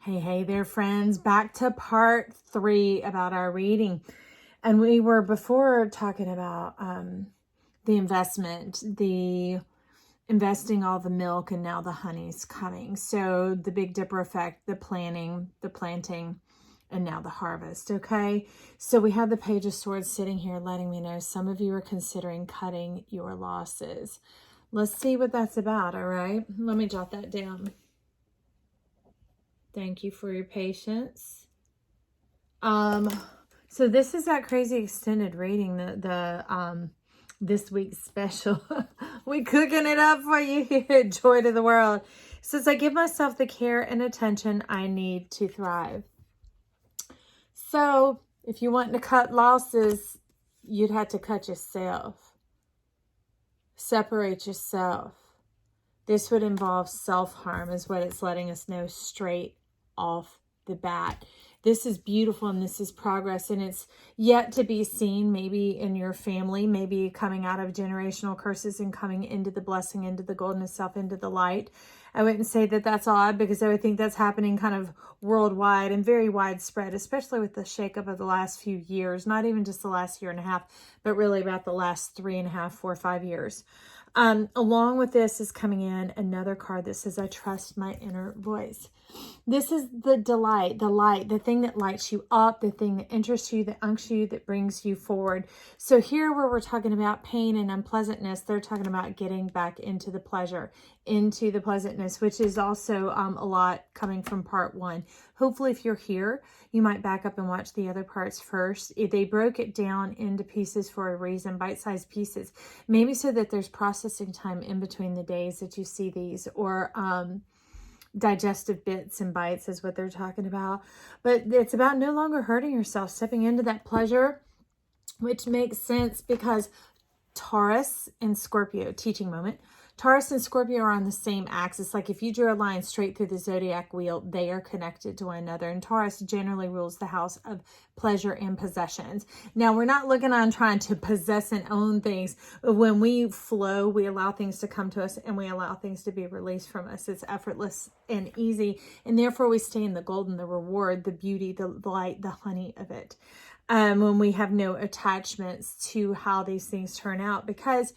Hey there, friends. Back to part 3 about our reading. And we were before talking about the investment, the investing all the milk, and now the honey's coming. So the Big Dipper effect, the planning, the planting, and now the harvest. Okay. So we have the Page of Swords sitting here letting me know some of you are considering cutting your losses. Let's see what that's about. All right. Let me jot that down. Thank you for your patience. So this is that crazy extended reading, the this week's special. We cooking it up for you here. Joy to the world. It says, I give myself the care and attention I need to thrive. So if you want to cut losses, you'd have to cut yourself. Separate yourself. This would involve self-harm, is what it's letting us know straight off the bat. This is beautiful and this is progress, and it's yet to be seen, maybe in your family, maybe coming out of generational curses and coming into the blessing, into the goldness self, into the light. I wouldn't say that that's odd, because I would think that's happening kind of worldwide and very widespread, especially with the shakeup of the last few years, not even just the last year and a half, but really about the last 3.5, 4, 5 years. Along with this is coming in another card that says, I trust my inner voice. This is the delight, the light, the thing that lights you up, the thing that interests you, that unctions you, that brings you forward. So here where we're talking about pain and unpleasantness, they're talking about getting back into the pleasure, into the pleasantness, which is also a lot coming from part 1. Hopefully if you're here, you might back up and watch the other parts first. They broke it down into pieces for a reason, bite-sized pieces, maybe so that there's processing time in between the days that you see these, or digestive bits and bites is what they're talking about. But it's about no longer hurting yourself, stepping into that pleasure, which makes sense because Taurus and Scorpio, teaching moment, Taurus and Scorpio are on the same axis. Like if you drew a line straight through the zodiac wheel, they are connected to one another. And Taurus generally rules the house of pleasure and possessions. Now, we're not looking on trying to possess and own things. When we flow, we allow things to come to us and we allow things to be released from us. It's effortless and easy. And therefore, we stay in the golden, the reward, the beauty, the light, the honey of it. When we have no attachments to how these things turn out. Because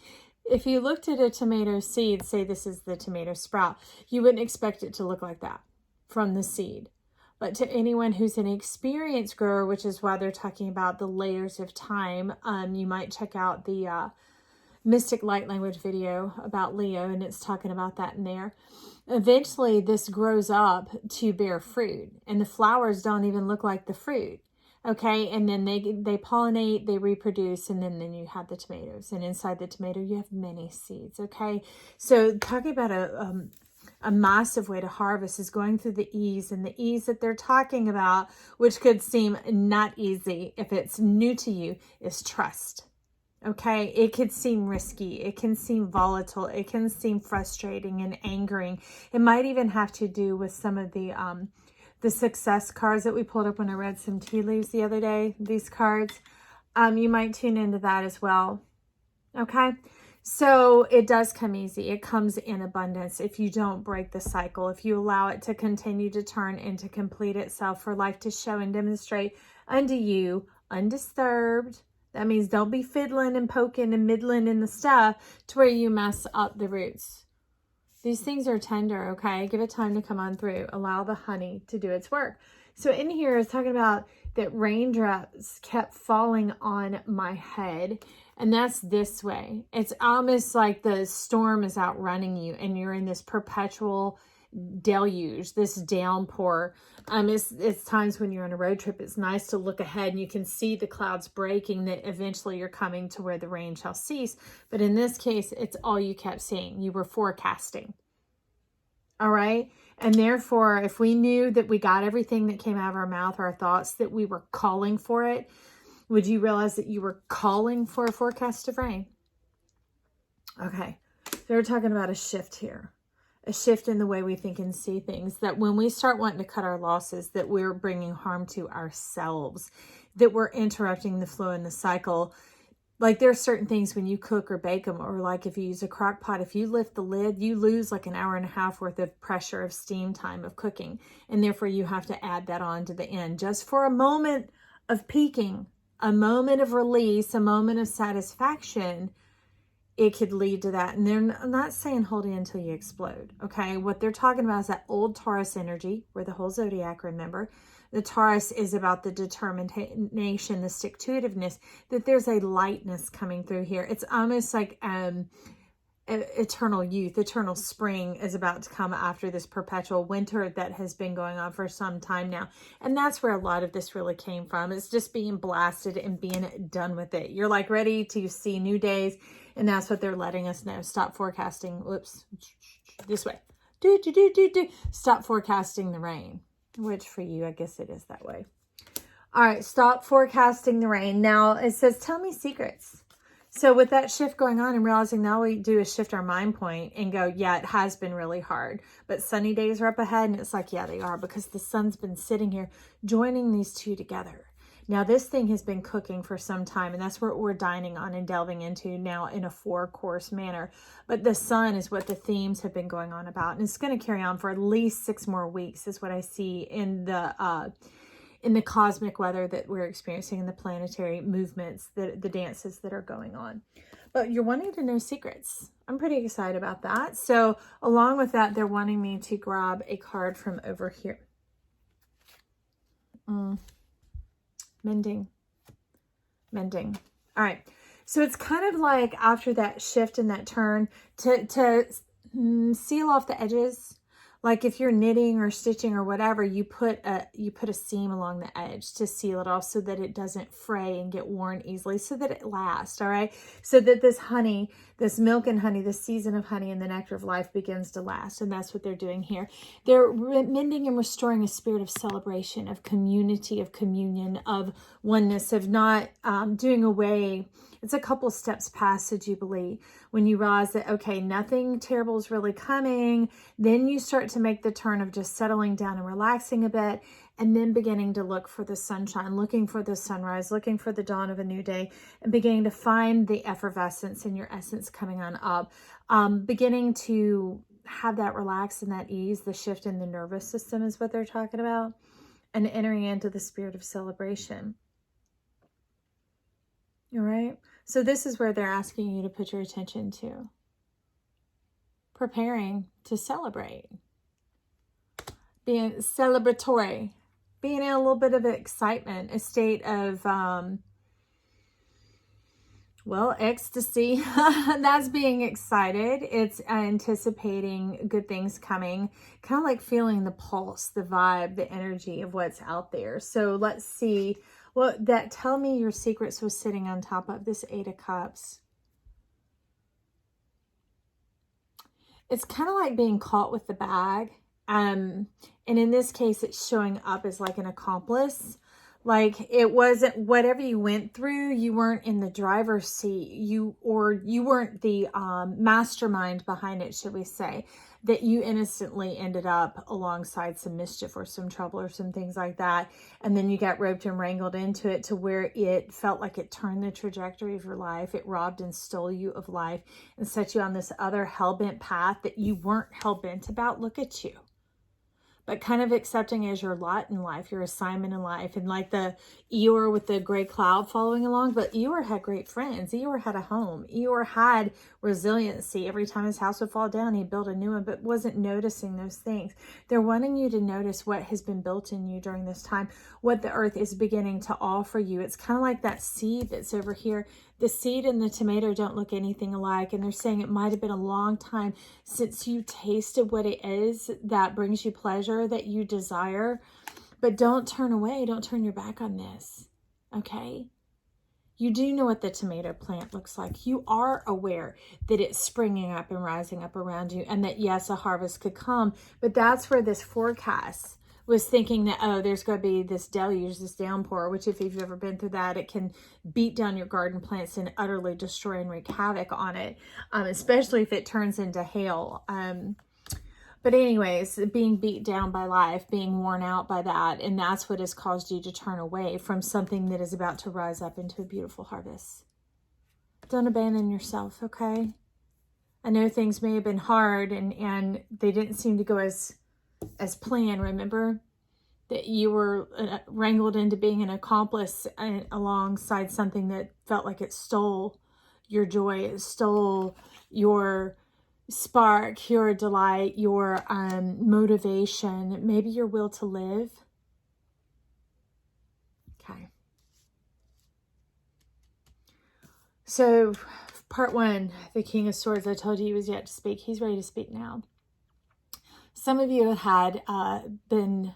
if you looked at a tomato seed, say this is the tomato sprout, you wouldn't expect it to look like that from the seed. But to anyone who's an experienced grower, which is why they're talking about the layers of time, you might check out the Mystic Light Language video about Leo, and it's talking about that in there. Eventually, this grows up to bear fruit, and the flowers don't even look like the fruit. Okay, and then they pollinate, they reproduce, and then you have the tomatoes. And inside the tomato, you have many seeds, okay? So talking about a massive way to harvest is going through the ease, and the ease that they're talking about, which could seem not easy if it's new to you, is trust. Okay, it could seem risky. It can seem volatile. It can seem frustrating and angering. It might even have to do with some of the success cards that we pulled up when I read some tea leaves the other day, these cards. You might tune into that as well. Okay. So it does come easy. It comes in abundance if you don't break the cycle, if you allow it to continue to turn and to complete itself, for life to show and demonstrate unto you undisturbed. That means don't be fiddling and poking and middling in the stuff to where you mess up the roots. These things are tender, okay? Give it time to come on through. Allow the honey to do its work. So in here, it's talking about that raindrops kept falling on my head. And that's this way. It's almost like the storm is outrunning you and you're in this perpetual deluge, this downpour. It's times when you're on a road trip, it's nice to look ahead and you can see the clouds breaking, that eventually you're coming to where the rain shall cease. But in this case, it's all you kept seeing. You were forecasting. All right. And therefore, if we knew that we got everything that came out of our mouth, our thoughts, that we were calling for it, would you realize that you were calling for a forecast of rain? Okay. So we're talking about a shift here. A shift in the way we think and see things, that when we start wanting to cut our losses, that we're bringing harm to ourselves, that we're interrupting the flow and the cycle. Like there's certain things when you cook or bake them, or like if you use a crock pot, if you lift the lid, you lose like an hour and a half worth of pressure of steam time of cooking. And therefore you have to add that on to the end just for a moment of peaking, a moment of release, a moment of satisfaction. It could lead to that. And they're not saying hold it until you explode. Okay. What they're talking about is that old Taurus energy, where the whole zodiac, remember, the Taurus is about the determination, the stick-to-itiveness, that there's a lightness coming through here. It's almost like eternal youth, eternal spring is about to come after this perpetual winter that has been going on for some time now. And that's where a lot of this really came from. It's just being blasted and being done with it. You're like ready to see new days. And that's what they're letting us know. Stop forecasting. Whoops. This way. Stop forecasting the rain. Which for you, I guess it is that way. All right. Stop forecasting the rain. Now it says, tell me secrets. So with that shift going on and realizing now we do is shift our mind point and go, yeah, it has been really hard, but sunny days are up ahead. And it's like, yeah, they are, because the sun's been sitting here joining these two together. Now this thing has been cooking for some time, and that's what we're dining on and delving into now in a 4-course manner. But the sun is what the themes have been going on about. And it's going to carry on for at least 6 more weeks is what I see in the cosmic weather that we're experiencing, in the planetary movements, the dances that are going on. But you're wanting to know secrets. I'm pretty excited about that. So along with that, they're wanting me to grab a card from over here. Mending. All right. So it's kind of like after that shift and that turn to seal off the edges. Like if you're knitting or stitching or whatever, you put a seam along the edge to seal it off so that it doesn't fray and get worn easily, so that it lasts, all right? So that this honey, this milk and honey, this season of honey and the nectar of life begins to last. And that's what they're doing here. They're mending and restoring a spirit of celebration, of community, of communion, of oneness, of not doing away. It's a couple steps past the Jubilee when you realize that, okay, nothing terrible is really coming. Then you start to make the turn of just settling down and relaxing a bit, and then beginning to look for the sunshine, looking for the sunrise, looking for the dawn of a new day, and beginning to find the effervescence in your essence coming on up, beginning to have that relax and that ease. The shift in the nervous system is what they're talking about, and entering into the spirit of celebration. All right. So this is where they're asking you to put your attention to. Preparing to celebrate. Being celebratory. Being in a little bit of excitement, a state of, ecstasy. That's being excited. It's anticipating good things coming. Kind of like feeling the pulse, the vibe, the energy of what's out there. So let's see. Well, that tell me your secrets was sitting on top of this 8 of Cups. It's kind of like being caught with the bag. And in this case, it's showing up as like an accomplice. Like it wasn't whatever you went through, you weren't in the driver's seat. You weren't the mastermind behind it, should we say. That you innocently ended up alongside some mischief or some trouble or some things like that. And then you got roped and wrangled into it to where it felt like it turned the trajectory of your life. It robbed and stole you of life and set you on this other hell-bent path that you weren't hell-bent about. Look at you. But kind of accepting as your lot in life, your assignment in life. And like the Eeyore with the gray cloud following along, but Eeyore had great friends. Eeyore had a home. Eeyore had resiliency. Every time his house would fall down, he built a new one, but wasn't noticing those things. They're wanting you to notice what has been built in you during this time, what the earth is beginning to offer you. It's kind of like that seed that's over here. The seed and the tomato don't look anything alike. And they're saying it might have been a long time since you tasted what it is that brings you pleasure, that you desire. But don't turn away. Don't turn your back on this. Okay? You do know what the tomato plant looks like. You are aware that it's springing up and rising up around you, and that, yes, a harvest could come. But that's where this forecast was thinking that, oh, there's going to be this deluge, this downpour, which if you've ever been through that, it can beat down your garden plants and utterly destroy and wreak havoc on it, especially if it turns into hail. But anyways, being beat down by life, being worn out by that, and that's what has caused you to turn away from something that is about to rise up into a beautiful harvest. Don't abandon yourself, okay? I know things may have been hard and they didn't seem to go as planned. Remember that you were wrangled into being an accomplice alongside something that felt like it stole your joy, it stole your spark, your delight, your motivation, maybe your will to live. Okay. So part 1, the King of Swords, I told you he was yet to speak. He's ready to speak now. Some of you had been,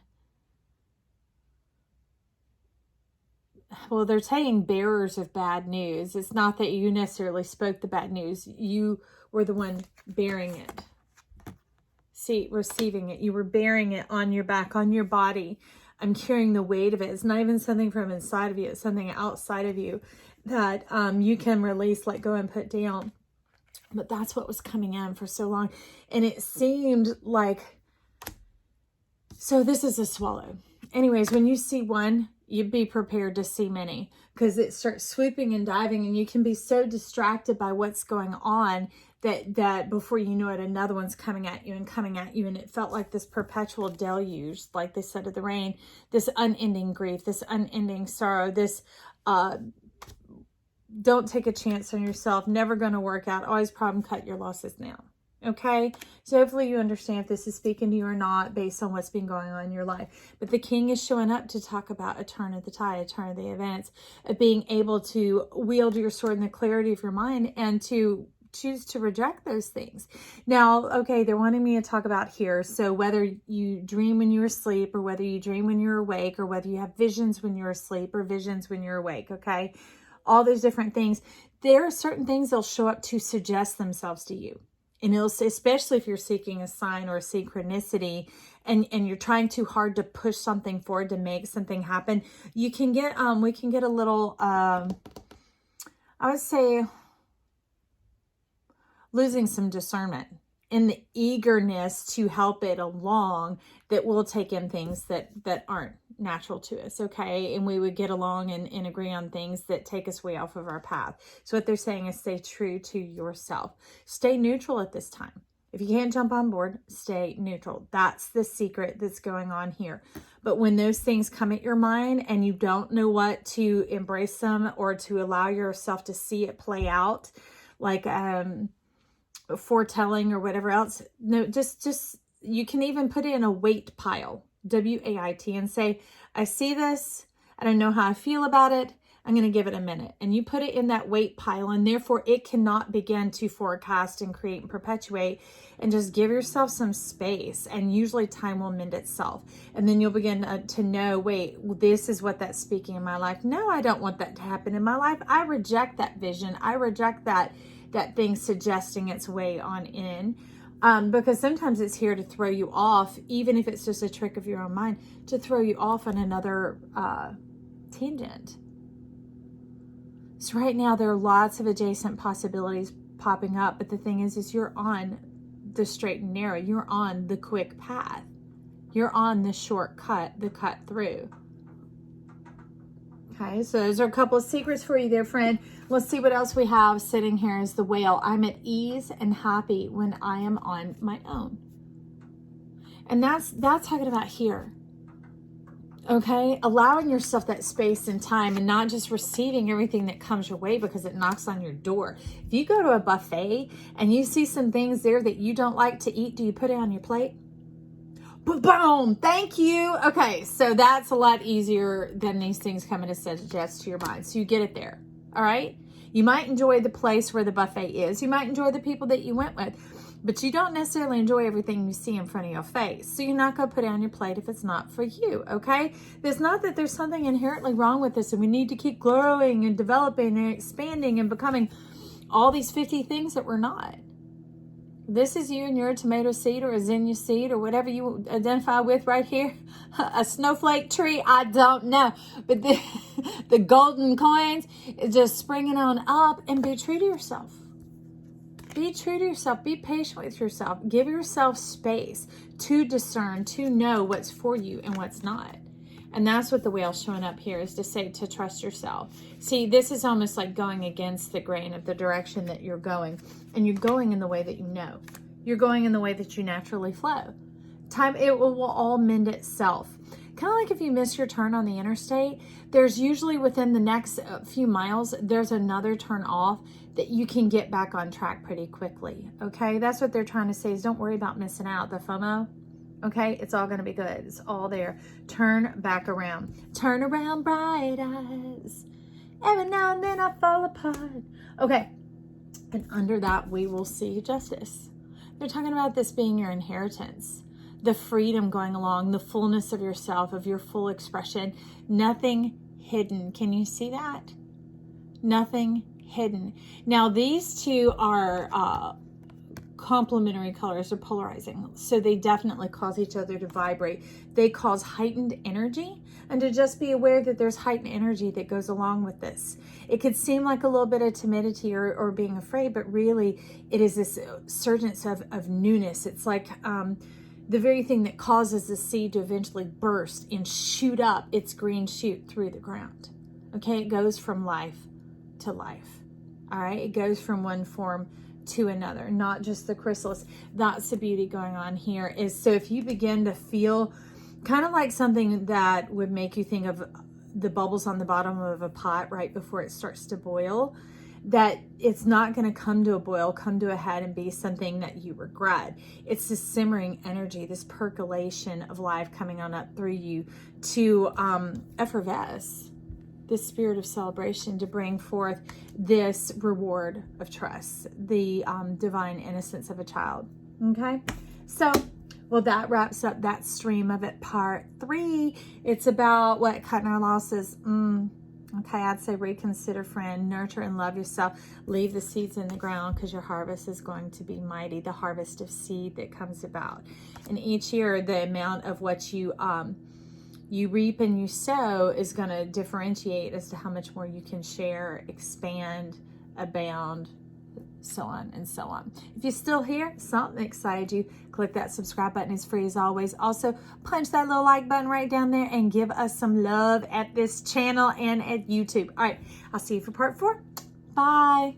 well, they're saying bearers of bad news. It's not that you necessarily spoke the bad news. You were the one bearing it. See, receiving it. You were bearing it on your back, on your body. I'm carrying the weight of it. It's not even something from inside of you. It's something outside of you that you can release, let go, and put down. But that's what was coming in for so long. And it seemed like, so this is a swallow. Anyways, when you see one, you'd be prepared to see many, because it starts swooping and diving, and you can be so distracted by what's going on that before you know it, another one's coming at you and coming at you. And it felt like this perpetual deluge, like they said of the rain, this unending grief, this unending sorrow, this don't take a chance on yourself, never going to work out, always problem, cut your losses now. Okay, so hopefully you understand if this is speaking to you or not based on what's been going on in your life. But the King is showing up to talk about a turn of the tide, a turn of the events, of being able to wield your sword in the clarity of your mind and to choose to reject those things. Now, okay, they're wanting me to talk about here. So whether you dream when you're asleep, or whether you dream when you're awake, or whether you have visions when you're asleep or visions when you're awake, okay, all those different things, there are certain things they'll show up to suggest themselves to you. And it'll, especially if you're seeking a sign or a synchronicity and you're trying too hard to push something forward to make something happen, you can get, we can get a little, I would say, losing some discernment in the eagerness to help it along, that will take in things that aren't natural to us, okay? And we would get along and agree on things that take us way off of our path. So what they're saying is stay true to yourself. Stay neutral at this time. If you can't jump on board, stay neutral. That's the secret that's going on here. But when those things come at your mind and you don't know what to embrace them or to allow yourself to see it play out, like foretelling or whatever else, no, just you can even put it in a weight pile, W-A-I-T, and say, I see this, I don't know how I feel about it, I'm going to give it a minute. And you put it in that weight pile, and therefore it cannot begin to forecast and create and perpetuate. And just give yourself some space, and usually time will mend itself. And then you'll begin to know, wait, this is what that's speaking in my life. No, I don't want that to happen in my life. I reject that vision. I reject that thing suggesting its way on in. Because sometimes it's here to throw you off, even if it's just a trick of your own mind, to throw you off on another tangent. So right now there are lots of adjacent possibilities popping up, but the thing is you're on the straight and narrow. You're on the quick path. You're on the shortcut, the cut through. Okay, so those are a couple of secrets for you there, friend. Let's see what else we have sitting here as the Whale. I'm at ease and happy when I am on my own. And that's talking about here. Okay, allowing yourself that space and time, and not just receiving everything that comes your way because it knocks on your door. If you go to a buffet and you see some things there that you don't like to eat, do you put it on your plate? Boom! Thank you. Okay, so that's a lot easier than these things coming to suggest to your mind. So you get it there. All right? You might enjoy the place where the buffet is. You might enjoy the people that you went with. But you don't necessarily enjoy everything you see in front of your face. So you're not going to put it on your plate if it's not for you, okay? It's not that there's something inherently wrong with this and we need to keep growing and developing and expanding and becoming all these 50 things that we're not. This is you and your tomato seed or a zinnia seed or whatever you identify with right here. A snowflake tree, I don't know. But the golden coins is just springing on up, and be true to yourself. Be true to yourself. Be patient with yourself. Give yourself space to discern, to know what's for you and what's not. And that's what the whale's showing up here, is to say to trust yourself. See, this is almost like going against the grain of the direction that you're going. And you're going in the way that you know. You're going in the way that you naturally flow. It will all mend itself. Kind of like if you miss your turn on the interstate, there's usually within the next few miles, there's another turn off that you can get back on track pretty quickly. Okay, that's what they're trying to say, is don't worry about missing out. The FOMO, okay, it's all going to be good. It's all there. Turn back around. Turn around, bright eyes. Every now and then I fall apart. Okay, and under that we will see justice. They're talking about this being your inheritance. The freedom going along, the fullness of yourself, of your full expression, nothing hidden. Can you see that? Nothing hidden. Now, these two are complementary colors. They're polarizing. So they definitely cause each other to vibrate. They cause heightened energy, and to just be aware that there's heightened energy that goes along with this. It could seem like a little bit of timidity or being afraid, but really it is this surgence of newness. It's like the very thing that causes the seed to eventually burst and shoot up its green shoot through the ground. Okay, it goes from life to life. All right, it goes from one form to another, not just the chrysalis. That's the beauty going on here. Is so if you begin to feel kind of like something that would make you think of the bubbles on the bottom of a pot right before it starts to boil, that it's not going to come to a boil, come to a head and be something that you regret. It's this simmering energy, this percolation of life coming on up through you to effervesce, this spirit of celebration, to bring forth this reward of trust, the divine innocence of a child. Okay, so well, that wraps up that stream of it, part 3. It's about what? Cutting our losses. Okay, I'd say reconsider, friend. Nurture and love yourself. Leave the seeds in the ground, because your harvest is going to be mighty. The harvest of seed that comes about. And each year, the amount of what you reap and you sow is going to differentiate as to how much more you can share, expand, abound, so on and so on. If you're still here, something excited you, click that subscribe button. It's free as always. Also, punch that little like button right down there and give us some love at this channel and at YouTube. All right, I'll see you for part 4. Bye.